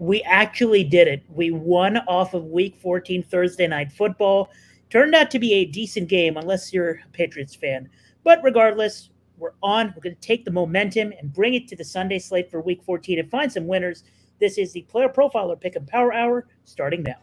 We actually did it. We won off of Week 14 Thursday Night Football. Turned out to be a decent game, unless you're a Patriots fan. But regardless, we're on. We're going to take the momentum and bring it to the Sunday slate for Week 14 and find some winners. This is the Player Profiler Pick Em Power Hour, starting now.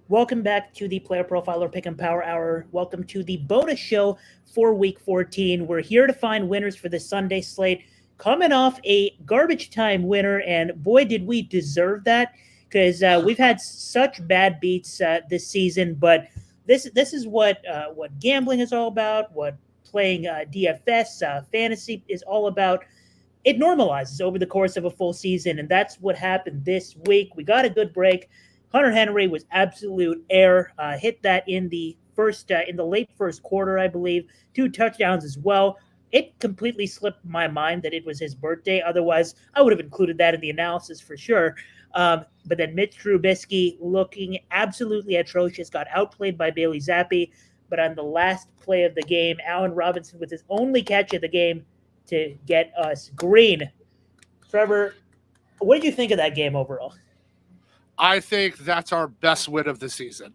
Welcome back to the Player Profiler Pick Em Power Hour. Welcome to the bonus show for Week 14. We're here to find winners for the Sunday slate. Coming off a garbage time winner, and boy, did we deserve that, because we've had such bad beats this season. But this is what gambling is all about, what playing DFS fantasy is all about. It normalizes over the course of a full season, and that's what happened this week. We got a good break. Hunter Henry was absolute air. Hit that in the late first quarter, I believe. 2 touchdowns as well. It completely slipped my mind that it was his birthday. Otherwise, I would have included that in the analysis for sure. But then Mitch Trubisky looking absolutely atrocious, got outplayed by Bailey Zappi. But on the last play of the game, Allen Robinson with his only catch of the game to get us green. Trevor, what did you think of that game overall? I think that's our best win of the season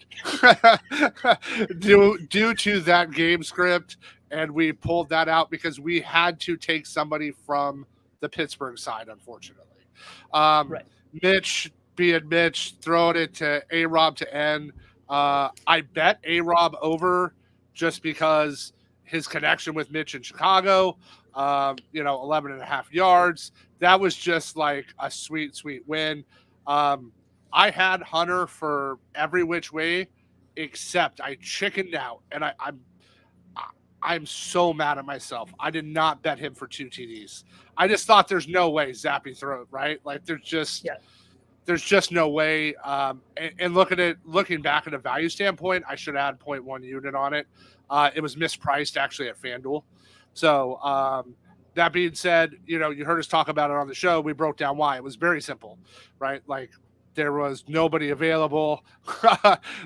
due to that game script. And we pulled that out because we had to take somebody from the Pittsburgh side, unfortunately. Right. Mitch being Mitch, throwing it to A-Rob to end. I bet A-Rob over just because his connection with Mitch in Chicago, 11 and a half yards. That was just like a sweet, sweet win. I had Hunter for every which way, except I chickened out, and I'm so mad at myself. I did not bet him for 2 TDs. I just thought there's no way Zappy threw it, right? Like there's just no way. And looking back at a value standpoint, I should add 0.1 unit on it. It was mispriced actually at FanDuel. So that being said, you heard us talk about it on the show. We broke down why. It was very simple, right? Like there was nobody available.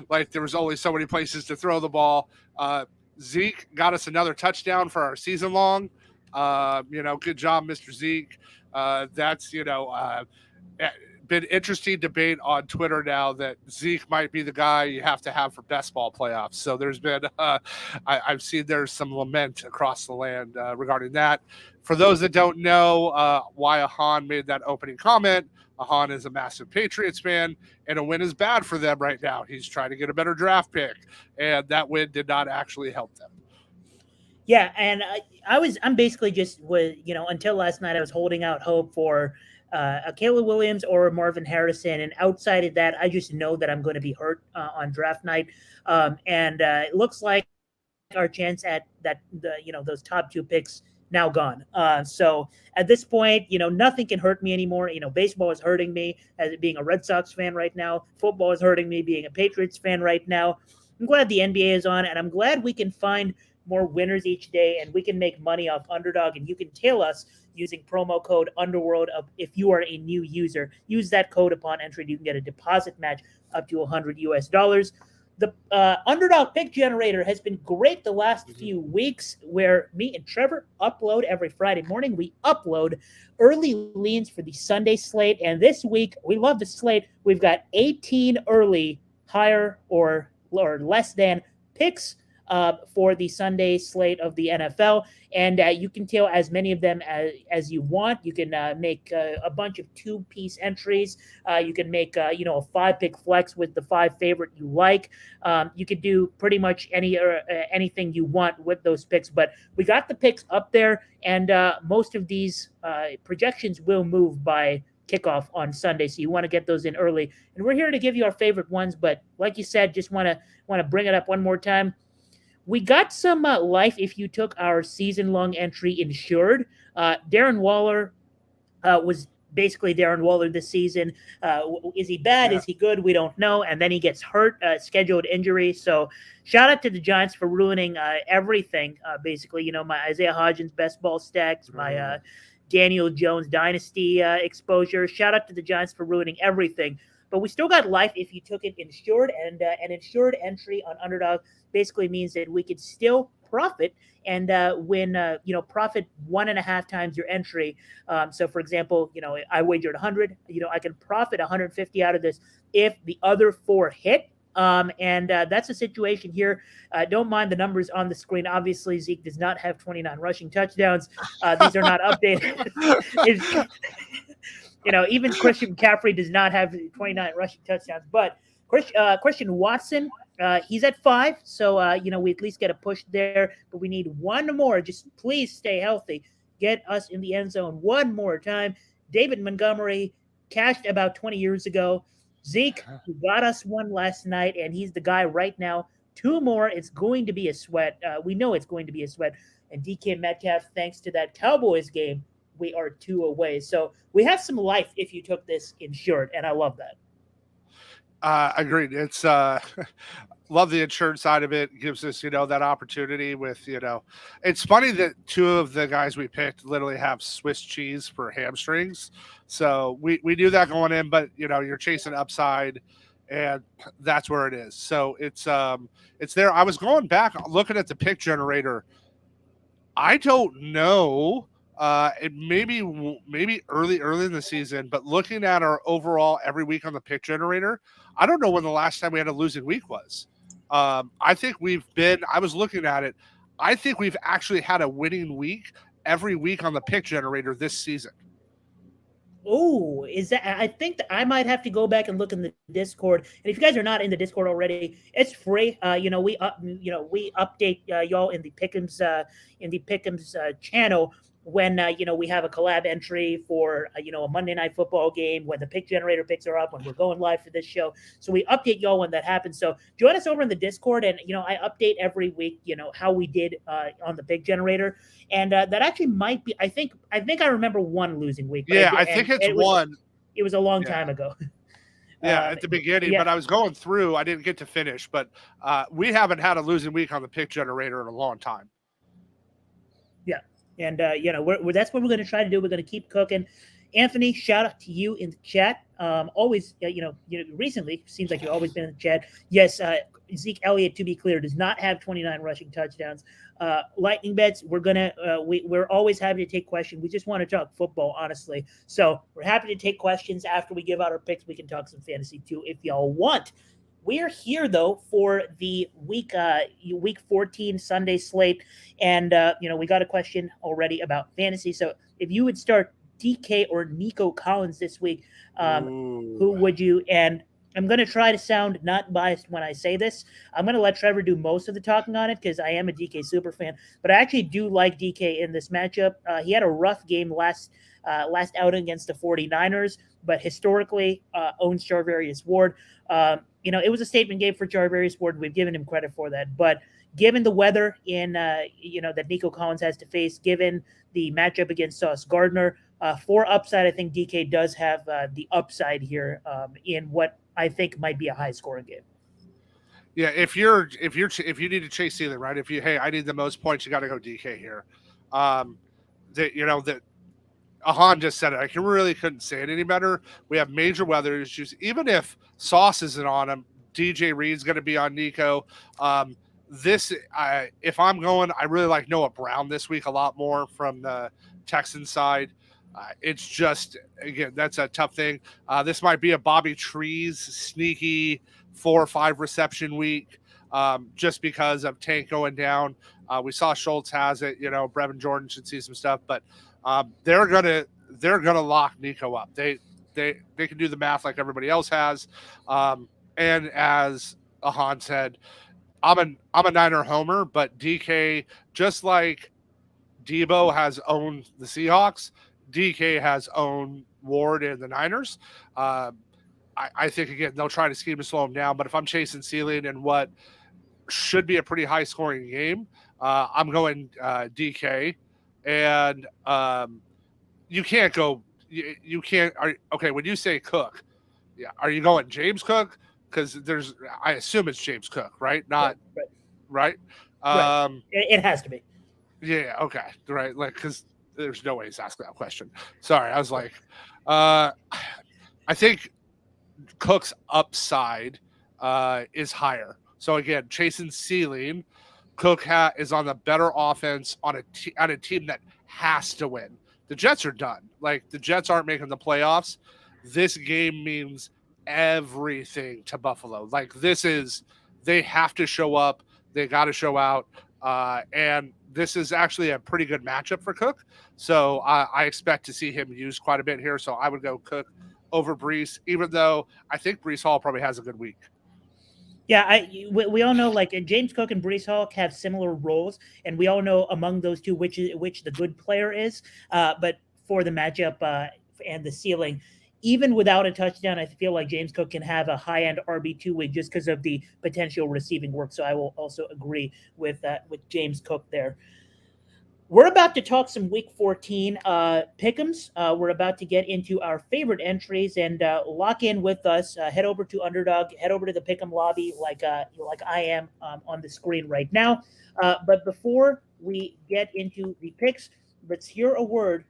Like there was only so many places to throw the ball. Zeke got us another touchdown for our season long. Good job, Mr. Zeke. That's, been interesting debate on Twitter now that Zeke might be the guy you have to have for best ball playoffs. So there's been, I've seen there's some lament across the land regarding that. For those that don't know why Ahaan made that opening comment, Ahaan is a massive Patriots fan, and a win is bad for them right now. He's trying to get a better draft pick, and that win did not actually help them. Yeah, and I'm basically just until last night I was holding out hope for a Caleb Williams or Marvin Harrison, and outside of that, I just know that I'm going to be hurt on draft night, and it looks like our chance at that those top 2 picks now gone. So at this point, nothing can hurt me anymore. Baseball is hurting me as being a Red Sox fan right now. Football is hurting me being a Patriots fan right now. I'm glad the NBA is on, and I'm glad we can find more winners each day, and we can make money off Underdog, and you can tail us using promo code Underworld if you are a new user. Use that code upon entry. You can get a deposit match up to $100. The Underdog pick generator has been great the last few weeks, where me and Trevor upload every Friday morning. We upload early leans for the Sunday slate, and this week, we love the slate. We've got 18 early higher or less than picks for the Sunday slate of the NFL, and you can tail as many of them as you want. You can make a bunch of 2-piece entries. You can make a 5-pick flex with the 5 favorite you like. You could do pretty much anything you want with those picks, but we got the picks up there, and most of these projections will move by kickoff on Sunday, so you want to get those in early. And we're here to give you our favorite ones, but like you said, just want to bring it up one more time. We got some life if you took our season-long entry insured. Darren Waller was basically Darren Waller this season. Is he bad? Yeah. Is he good? We don't know. And then he gets hurt, scheduled injury. So shout out to the Giants for ruining everything, basically. My Isaiah Hodgins best ball stacks, my Daniel Jones Dynasty exposure. Shout out to the Giants for ruining everything. But we still got life if you took it insured, and an insured entry on Underdog basically means that we could still profit and profit 1.5 times your entry. So for example, I wagered 100, I can profit 150 out of this if the other 4 hit. And that's a situation here. Don't mind the numbers on the screen. Obviously, Zeke does not have 29 rushing touchdowns. These are not updated. Even Christian McCaffrey does not have 29 rushing touchdowns. But Christian Watson, he's at 5. So, we at least get a push there. But we need one more. Just please stay healthy. Get us in the end zone one more time. David Montgomery cashed about 20 years ago. Zeke, who got us one last night, and he's the guy right now. 2 more. It's going to be a sweat. We know it's going to be a sweat. And DK Metcalf, thanks to that Cowboys game, we are 2 away. So we have some life if you took this insured, and I love that. Agreed. It's love the insurance side of it. It gives us, that opportunity with, it's funny that 2 of the guys we picked literally have Swiss cheese for hamstrings. So we knew that going in, but you're chasing upside and that's where it is. So it's there. I was going back looking at the pick generator. I don't know. It maybe early in the season, but looking at our overall every week on the pick generator, I don't know when the last time we had a losing week was. I think I was looking at it. I think we've actually had a winning week every week on the pick generator this season. Oh, is that? I think that I might have to go back and look in the Discord. And if you guys are not in the Discord already, it's free. We update y'all in the Pick'ems channel when we have a collab entry for a Monday Night Football game, when the pick generator picks are up, when we're going live for this show. So we update y'all when that happens. So join us over in the Discord, and I update every week how we did on the pick generator, and that actually might be. I think I remember one losing week. Yeah, I think it's one. It was a long time ago. Yeah, at the beginning, but I was going through. I didn't get to finish, but we haven't had a losing week on the pick generator in a long time. Yeah. And, that's what we're going to try to do. We're going to keep cooking. Anthony, shout out to you in the chat. Always, recently, seems like you've always been in the chat. Yes, Zeke Elliott, to be clear, does not have 29 rushing touchdowns. Lightning bets, we're always happy to take questions. We just want to talk football, honestly. So we're happy to take questions after we give out our picks. We can talk some fantasy, too, if y'all want. We're here, though, for the week 14 Sunday slate. And, we got a question already about fantasy. So if you would start DK or Nico Collins this week, who would you? And I'm going to try to sound not biased when I say this. I'm going to let Trevor do most of the talking on it because I am a DK super fan. But I actually do like DK in this matchup. He had a rough game last outing against the 49ers, but historically owns Charvarius Ward. It was a statement game for Charvarius Ward. We've given him credit for that. But given the weather that Nico Collins has to face, given the matchup against Sauce Gardner, for upside, I think DK does have the upside here in what I think might be a high scoring game. Yeah, if you need to chase ceiling, right? I need the most points, you got to go DK here. That Ahaan just said it. I really couldn't say it any better. We have major weather issues. Even if Sauce isn't on him, DJ Reed's going to be on Nico. If I'm going, I really like Noah Brown this week a lot more from the Texans side. It's just, again, that's a tough thing. This might be a Bobby Trees sneaky 4 or 5 reception week just because of Tank going down. We saw Schultz has it. Brevin Jordan should see some stuff, but they're gonna lock Nico up. They can do the math like everybody else has. And as Ahaan said, I'm a Niner homer, but DK, just like Debo has owned the Seahawks, DK has owned Ward and the Niners. I think, again, they'll try to scheme to slow him down, but if I'm chasing ceiling and what should be a pretty high scoring game, I'm going DK. And you can't go. You can't. Okay, when you say Cook, yeah, are you going James Cook? Because I assume it's James Cook, right? Not right. It has to be. Yeah. Okay. Right. Like, because there's no way he's asking that question. Sorry, I was like, I think Cook's upside is higher. So again, chasing ceiling. Cook is on the better offense on a team that has to win. The Jets are done. Like, the Jets aren't making the playoffs. This game means everything to Buffalo. Like, they have to show up. They got to show out. And this is actually a pretty good matchup for Cook. So I expect to see him used quite a bit here. So I would go Cook over Breece, even though I think Breece Hall probably has a good week. Yeah, we all know, like, James Cook and Breece Hall have similar roles, and we all know among those two which the good player is. But for the matchup and the ceiling, even without a touchdown, I feel like James Cook can have a high-end RB2 week just because of the potential receiving work. So I will also agree with James Cook there. We're about to talk some Week 14 pick'ems. We're about to get into our favorite entries and lock in with us. Head over to Underdog. Head over to the Pick'em lobby, like I am on the screen right now. But before we get into the picks, let's hear a word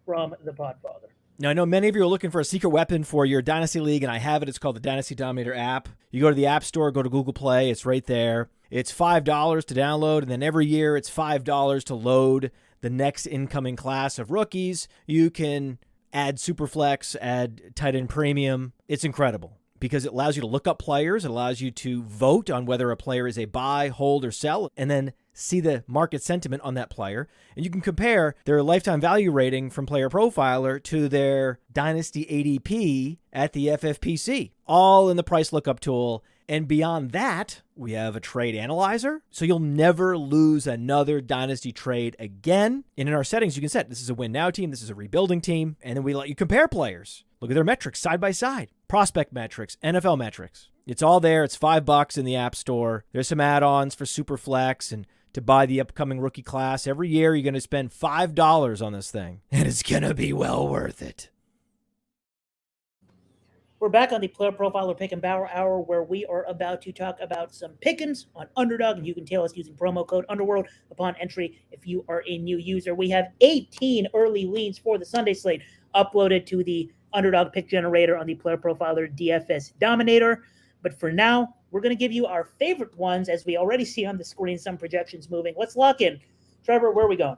from the Podfather. Now, I know many of you are looking for a secret weapon for your Dynasty League, and I have it. It's called the Dynasty Dominator app. You go to the App Store, go to Google Play. It's right there. It's $5 to download, and then every year it's $5 to load the next incoming class of rookies. You can add Superflex, add tight end premium. It's incredible because it allows you to look up players. It allows you to vote on whether a player is a buy, hold, or sell, and then see the market sentiment on that player. And you can compare their lifetime value rating from PlayerProfiler to their Dynasty ADP at the FFPC, all in the price lookup tool. And beyond that, we have a trade analyzer, so you'll never lose another Dynasty trade again. And in our settings, you can set this is a win now team, this is a rebuilding team, and then we let you compare players. Look at their metrics side by side, prospect metrics, NFL metrics. It's all there. It's $5 in the App Store. There's some add-ons for Superflex and to buy the upcoming rookie class. Every year, you're going to spend $5 on this thing, and it's going to be well worth it. We're back on the Player Profiler Pick Em Hour, where we are about to talk about some pick'ems on Underdog, and you can tail us using promo code Underworld upon entry if you are a new user. We have 18 early leans for the Sunday Slate uploaded to the Underdog pick generator on the Player Profiler DFS Dominator. But for now, we're going to give you our favorite ones, as we already see on the screen some projections moving. Let's lock in. Trevor, where are we going?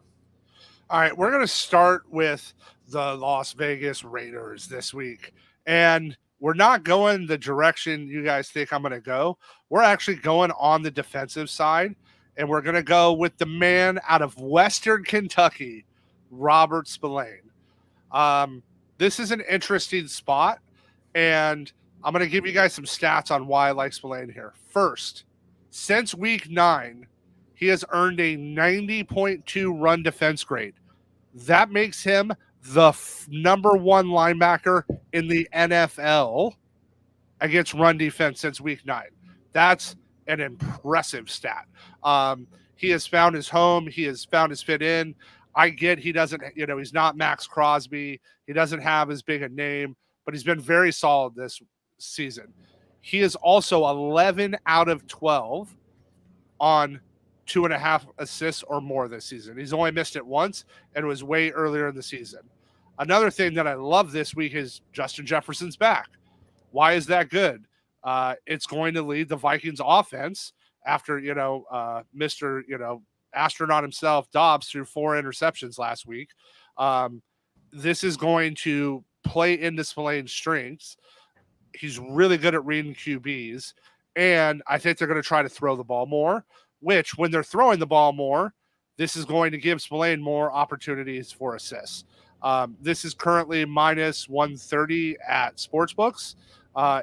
All right, we're going to start with the Las Vegas Raiders this week. And we're not going the direction you guys think I'm going to go. We're actually going on the defensive side, and we're going to go with the man out of Western Kentucky, Robert Spillane. This is an interesting spot, and I'm going to give you guys some stats on why I like Spillane here. First, since week 9, he has earned a 90.2 run defense grade. That makes him the number one linebacker in the NFL against run defense since week 9. That's an impressive stat. He has found his home. He has found his fit in. I get he doesn't, he's not Max Crosby. He doesn't have as big a name, but he's been very solid this season. He is also 11 out of 12 on 2.5 assists or more this season. He's only missed it once, and it was way earlier in the season. Another thing that I love this week is Justin Jefferson's back. Why is that good? It's going to lead the Vikings offense after, Mr. astronaut himself, Dobbs, threw 4 interceptions last week. This is going to play into Spillane's strengths. He's really good at reading QBs, and I think they're going to try to throw the ball more, which when they're throwing the ball more, this is going to give Spillane more opportunities for assists. This is currently minus 130 at Sportsbooks.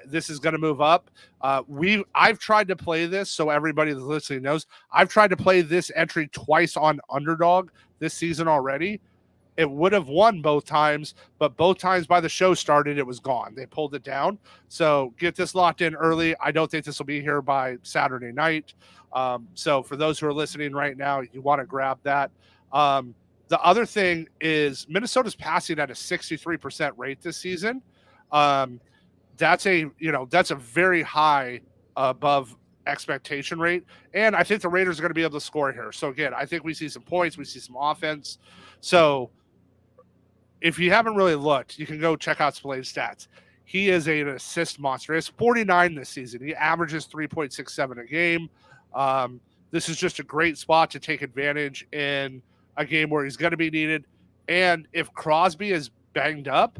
This is going to move up. I've tried to play this, so everybody that's listening knows. I've tried to play this entry twice on Underdog this season already. It would have won both times, but both times by the show started, it was gone. They pulled it down. So get this locked in early. I don't think this will be here by Saturday night. So for those who are listening right now, you want to grab that. The other thing is Minnesota's passing at a 63% rate this season. That's a very high above expectation rate. And I think the Raiders are going to be able to score here. So again, I think we see some points, we see some offense. So if you haven't really looked, you can go check out Spillane's stats. He is an assist monster. He has 49 this season. He averages 3.67 a game. this is just a great spot to take advantage in a game where he's going to be needed. And if Crosby is banged up,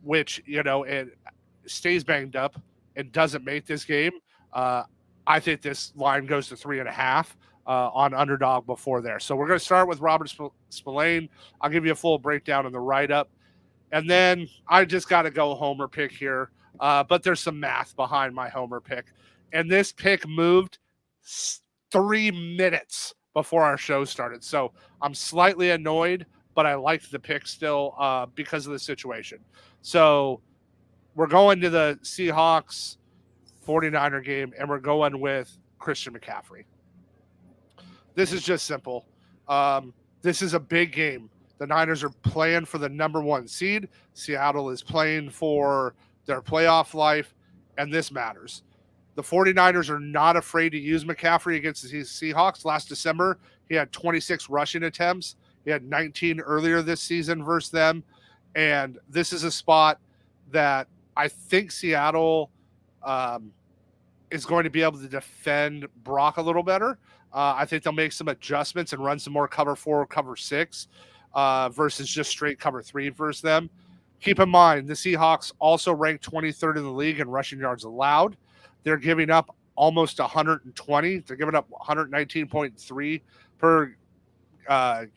which, it stays banged up and doesn't make this game, I think this line goes to 3.5 on underdog before there. So we're going to start with Robert Spillane. I'll give you a full breakdown in the write-up. And then I just got to go homer pick here. But there's some math behind my homer pick. And this pick moved 3 minutes before our show started. So I'm slightly annoyed, but I liked the pick still because of the situation. So we're going to the Seahawks 49er game, and we're going with Christian McCaffrey. This is just simple. This is a big game. The Niners are playing for the number 1 seed. Seattle is playing for their playoff life, and this matters. The 49ers are not afraid to use McCaffrey against the Seahawks. Last December, he had 26 rushing attempts. He had 19 earlier this season versus them. And this is a spot that I think Seattle is going to be able to defend Brock a little better. I think they'll make some adjustments and run some more cover 4 or cover 6 versus just straight cover 3 versus them. Keep in mind, the Seahawks also ranked 23rd in the league in rushing yards allowed. They're giving up almost 120. They're giving up 119.3 per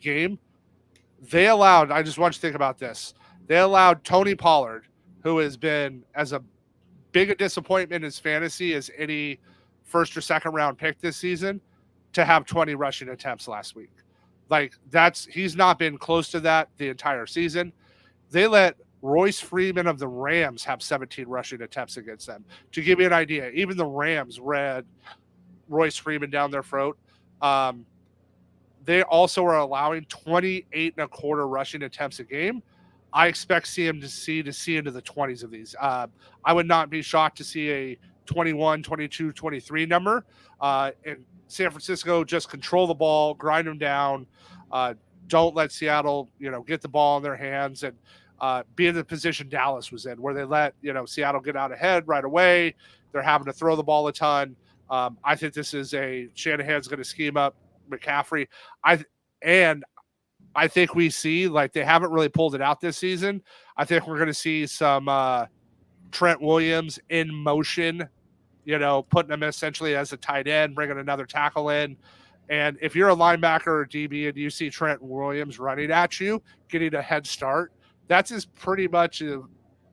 game. They allowed, I just want you to think about this. They allowed Tony Pollard, who has been as a big a disappointment in his fantasy as any first or second round pick this season, to have 20 rushing attempts last week. He's not been close to that the entire season. They let Royce Freeman of the Rams have 17 rushing attempts against them. To give you an idea, even the Rams read Royce Freeman down their throat. They also are allowing 28.25 rushing attempts a game. I expect CMC to see into the 20s of these. I would not be shocked to see a 21, 22, 23 number. And San Francisco, just control the ball, grind them down. Don't let Seattle, get the ball in their hands and be in the position Dallas was in, where they let, Seattle get out ahead right away. They're having to throw the ball a ton. I think this is Shanahan's going to scheme up McCaffrey. I think we see, they haven't really pulled it out this season. I think we're going to see some Trent Williams in motion, putting him essentially as a tight end, bringing another tackle in. And if you're a linebacker or DB and you see Trent Williams running at you, getting a head start, that's as pretty much as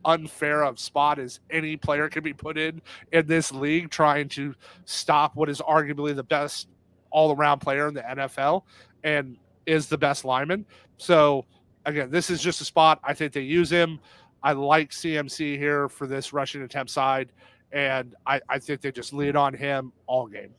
unfair of spot as any player can be put in this league, trying to stop what is arguably the best all-around player in the NFL and is the best lineman. So, again, this is just a spot. I think they use him. I like CMC here for this rushing attempt side, and I think they just lead on him all game.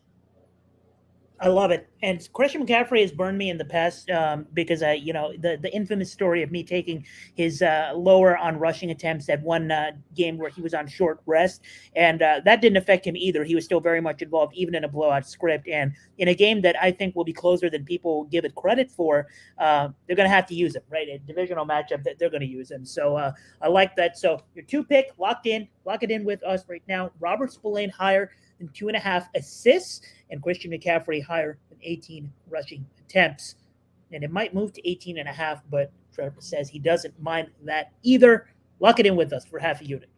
I love it. And Christian McCaffrey has burned me in the past because, the infamous story of me taking his lower on rushing attempts at one game where he was on short rest. And that didn't affect him either. He was still very much involved, even in a blowout script. And in a game that I think will be closer than people give it credit for, they're going to have to use him, right? A divisional matchup, that they're going to use him. So I like that. So your 2-pick locked in. Lock it in with us right now. Robert Spillane higher than 2.5 assists, and Christian McCaffrey higher than 18 rushing attempts. And it might move to 18.5, but Trevor says he doesn't mind that either. Lock it in with us for half a unit.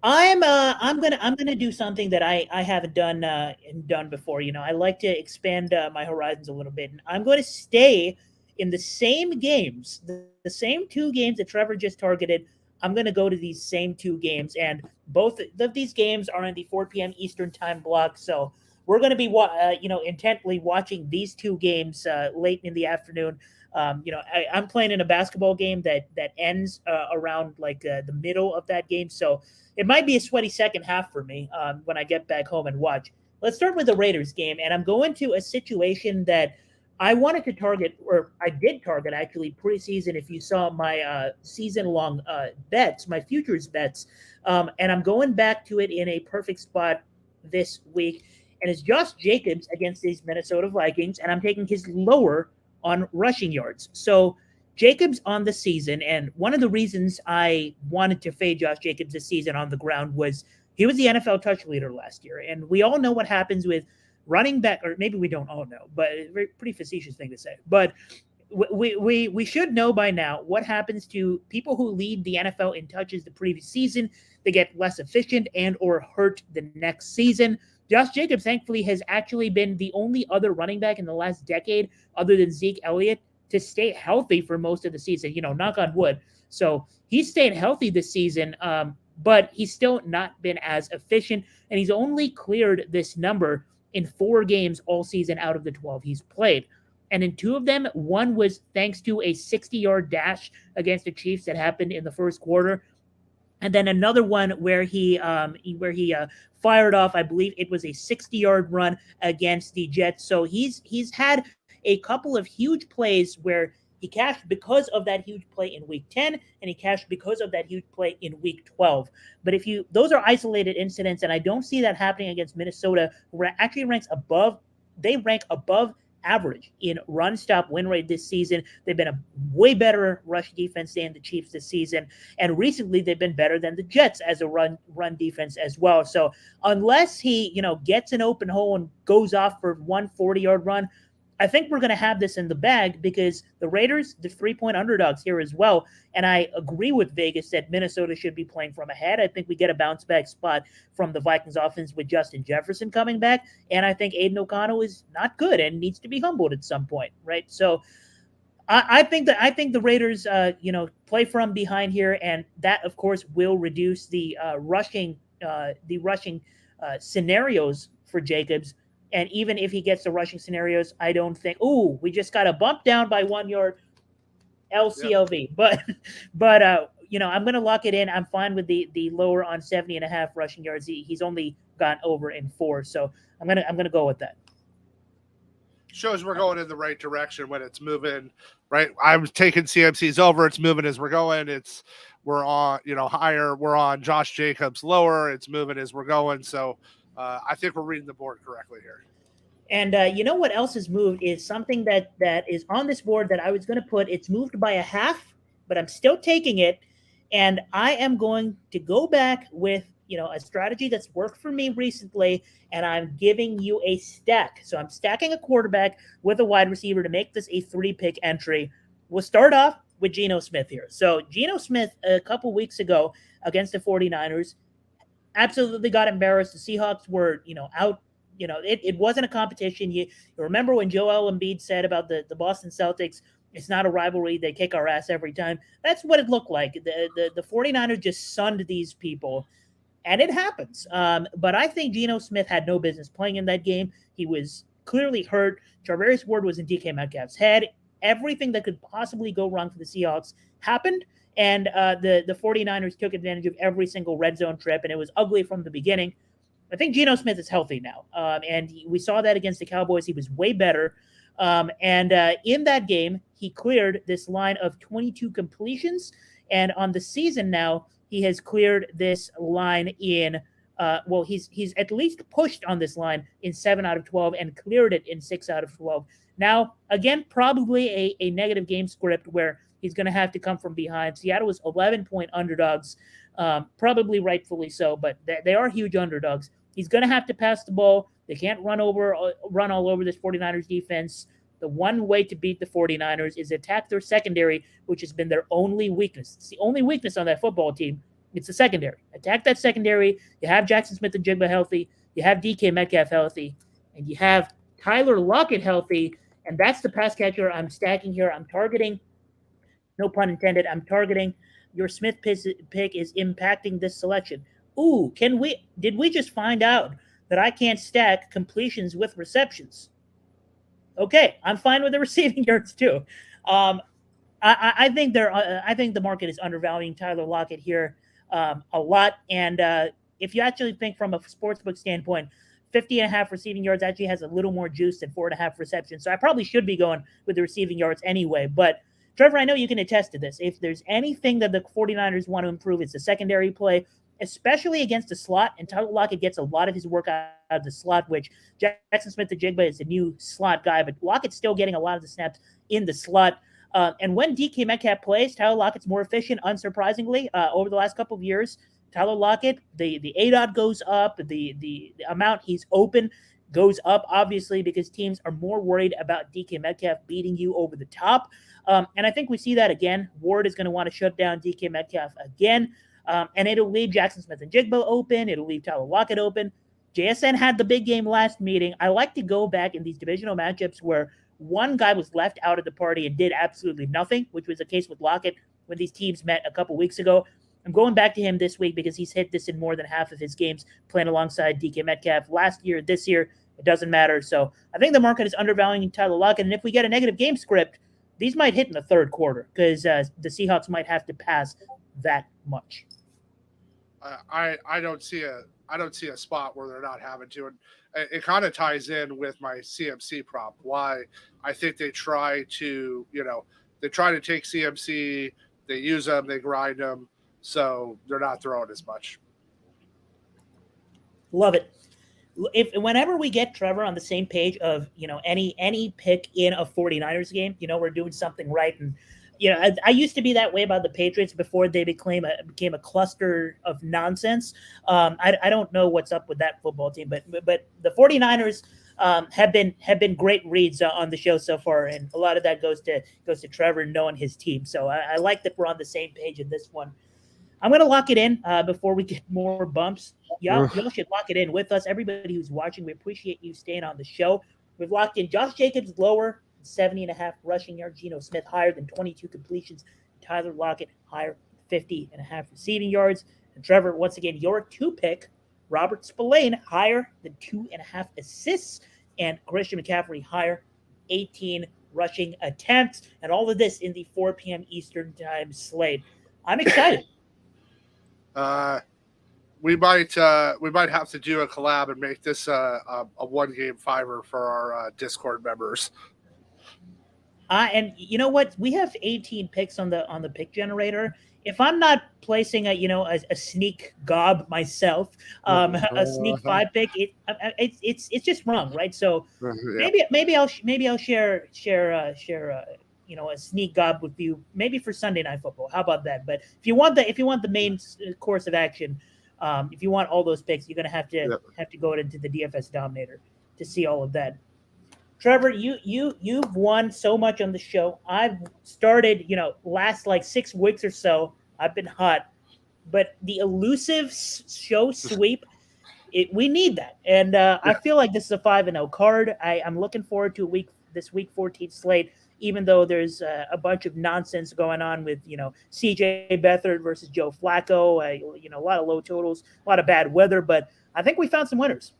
I'm gonna do something that I haven't done before. I like to expand my horizons a little bit, and I'm going to stay in the same games, the same 2 games that Trevor just targeted. I'm going to go to these same 2 games, and both of these games are in the 4 p.m. Eastern time block. So we're going to be, intently watching these 2 games late in the afternoon. I'm playing in a basketball game that ends around the middle of that game. So it might be a sweaty second half for me when I get back home and watch. Let's start with the Raiders game, and I'm going to a situation that I wanted to target, or I did target actually preseason. If you saw my season-long bets, my futures bets, and I'm going back to it in a perfect spot this week, and it's Josh Jacobs against these Minnesota Vikings, and I'm taking his lower on rushing yards. So Jacobs on the season, and one of the reasons I wanted to fade Josh Jacobs this season on the ground was he was the NFL touch leader last year, and we all know what happens with running back, or maybe we don't all know, but it's a pretty facetious thing to say. But we should know by now what happens to people who lead the NFL in touches the previous season. They get less efficient and or hurt the next season. Josh Jacobs, thankfully, has actually been the only other running back in the last decade, other than Zeke Elliott, to stay healthy for most of the season. Knock on wood. So he's stayed healthy this season, but he's still not been as efficient, and he's only cleared this number in 4 games all season out of the 12 he's played. And in 2 of them, one was thanks to a 60-yard dash against the Chiefs that happened in the first quarter. And then another one where he fired off, I believe it was a 60-yard run against the Jets. So he's had a couple of huge plays where he cashed because of that huge play in week 10, and he cashed because of that huge play in week 12. But those are isolated incidents, and I don't see that happening against Minnesota, who actually rank above average in run stop win rate this season. They've been a way better rush defense than the Chiefs this season, and recently they've been better than the Jets as a run defense as well. So unless he gets an open hole and goes off for 140-yard run, I think we're going to have this in the bag, because the Raiders, the 3-point underdogs here as well. And I agree with Vegas that Minnesota should be playing from ahead. I think we get a bounce back spot from the Vikings offense with Justin Jefferson coming back. And I think Aiden O'Connell is not good and needs to be humbled at some point, right? So I think the Raiders, play from behind here, and that of course will reduce the rushing scenarios for Jacobs. And even if he gets the rushing scenarios, I don't think, we just got a bump down by 1 yard LCLV. Yep. But I'm going to lock it in. I'm fine with the lower on 70.5 rushing yards. He's only gone over in 4. So I'm going to go with that. Shows we're going in the right direction when it's moving, right? I'm taking CMC's over. It's moving as we're going. We're on, higher. We're on Josh Jacobs lower. It's moving as we're going. So, I think we're reading the board correctly here. And what else has moved is something that is on this board that I was going to put. It's moved by a half, but I'm still taking it. And I am going to go back with, a strategy that's worked for me recently, and I'm giving you a stack. So I'm stacking a quarterback with a wide receiver to make this a 3-pick entry. We'll start off with Geno Smith here. So Geno Smith, a couple weeks ago against the 49ers, absolutely got embarrassed. The Seahawks were, out. It wasn't a competition. You remember when Joel Embiid said about the Boston Celtics, it's not a rivalry. They kick our ass every time. That's what it looked like. The 49ers just sunned these people, and it happens. But I think Geno Smith had no business playing in that game. He was clearly hurt. Charvarius Ward was in DK Metcalf's head. Everything that could possibly go wrong for the Seahawks happened. And the 49ers took advantage of every single red zone trip, and it was ugly from the beginning. I think Geno Smith is healthy now, and we saw that against the Cowboys. He was way better. And in that game, he cleared this line of 22 completions. And on the season now, he has cleared this line in he's at least pushed on this line in 7 out of 12 and cleared it in 6 out of 12. Now, again, probably a negative game script where he's going to have to come from behind. Seattle was 11-point underdogs, probably rightfully so, but they are huge underdogs. He's going to have to pass the ball. They can't run all over this 49ers defense. The one way to beat the 49ers is attack their secondary, which has been their only weakness. It's the only weakness on that football team. It's the secondary. Attack that secondary. You have Jackson Smith and Jigba healthy. You have DK Metcalf healthy. And you have Tyler Lockett healthy. And that's the pass catcher I'm stacking here. I'm targeting, no pun intended, I'm targeting your Smith pick is impacting this selection. Did we just find out that I can't stack completions with receptions? Okay, I'm fine with the receiving yards too. I think the market is undervaluing Tyler Lockett here a lot. And if you actually think from a sportsbook standpoint, 50.5 receiving yards actually has a little more juice than 4.5 receptions. So I probably should be going with the receiving yards anyway. But Trevor, I know you can attest to this. If there's anything that the 49ers want to improve, it's the secondary play, especially against the slot. And Tyler Lockett gets a lot of his work out of the slot, which Jackson Smith-Njigba is the new slot guy, but Lockett's still getting a lot of the snaps in the slot. And when DK Metcalf plays, Tyler Lockett's more efficient, unsurprisingly. Over the last couple of years, Tyler Lockett, the ADOT goes up, the amount he's open goes up, obviously, because teams are more worried about DK Metcalf beating you over the top. And I think we see that again. Ward is going to want to shut down DK Metcalf again. And it'll leave Jackson Smith and Jigba open. It'll leave Tyler Lockett open. JSN had the big game last meeting. I like to go back in these divisional matchups where one guy was left out of the party and did absolutely nothing, which was the case with Lockett when these teams met a couple weeks ago. I'm going back to him this week because he's hit this in more than half of his games playing alongside DK Metcalf last year. This year, it doesn't matter. So I think the market is undervaluing Tyler Lockett. And if we get a negative game script, these might hit in the third quarter because the Seahawks might have to pass that much. I don't see a spot where they're not having to, and it kind of ties in with my CMC prop. Why I think they try to take CMC, they use them, they grind them, so they're not throwing as much. Love it. Whenever we get Trevor on the same page of any pick in a 49ers game, we're doing something right. And I used to be that way about the Patriots before they became a cluster of nonsense. I don't know what's up with that football team, but the 49ers have been great reads on the show so far, and a lot of that goes to Trevor knowing his team. So I like that we're on the same page in this one. I'm going to lock it in before we get more bumps. Y'all should lock it in with us. Everybody who's watching, we appreciate you staying on the show. We've locked in Josh Jacobs lower, 70.5 rushing yards. Geno Smith higher than 22 completions. Tyler Lockett higher, 50.5 receiving yards. And Trevor, once again, your 2-pick, Robert Spillane, higher than 2.5 assists. And Christian McCaffrey higher, 18 rushing attempts. And all of this in the 4 p.m. Eastern time slate. I'm excited. We might have to do a collab and make this a 1-game fiver for our Discord members. And you know what? We have 18 picks on the pick generator. If I'm not placing a sneak gob myself, a sneak 5 pick, it's just wrong, right? So maybe I'll share a sneak gob with you maybe for Sunday Night Football. How about that? But if you want the main course of action, if you want all those picks, you're gonna have to go into the DFS Dominator to see all of that. Trevor, you've won so much on the show. I've started, last like 6 weeks or so. I've been hot, but the elusive show sweep, we need that, and I feel like this is a 5-0 card. I'm looking forward to this week 14 slate. Even though there's a bunch of nonsense going on with, CJ Beathard versus Joe Flacco, a lot of low totals, a lot of bad weather, but I think we found some winners.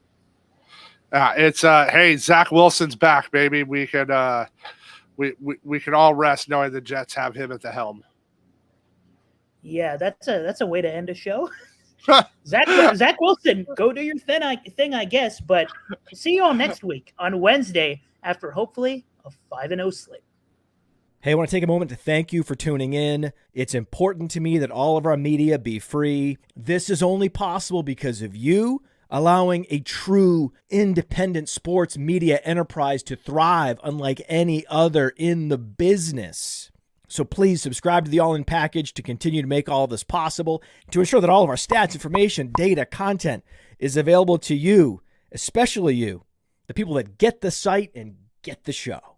It's hey, Zach Wilson's back, baby. We can we can all rest knowing the Jets have him at the helm. Yeah, that's a way to end a show. Zach Wilson, go do your thing, I guess. But see you all next week on Wednesday after hopefully a 5-0 slate. Hey, I want to take a moment to thank you for tuning in. It's important to me that all of our media be free. This is only possible because of you allowing a true independent sports media enterprise to thrive unlike any other in the business. So please subscribe to the All In Package to continue to make all of this possible, to ensure that all of our stats, information, data, content is available to you, especially you, the people that get the site and get the show.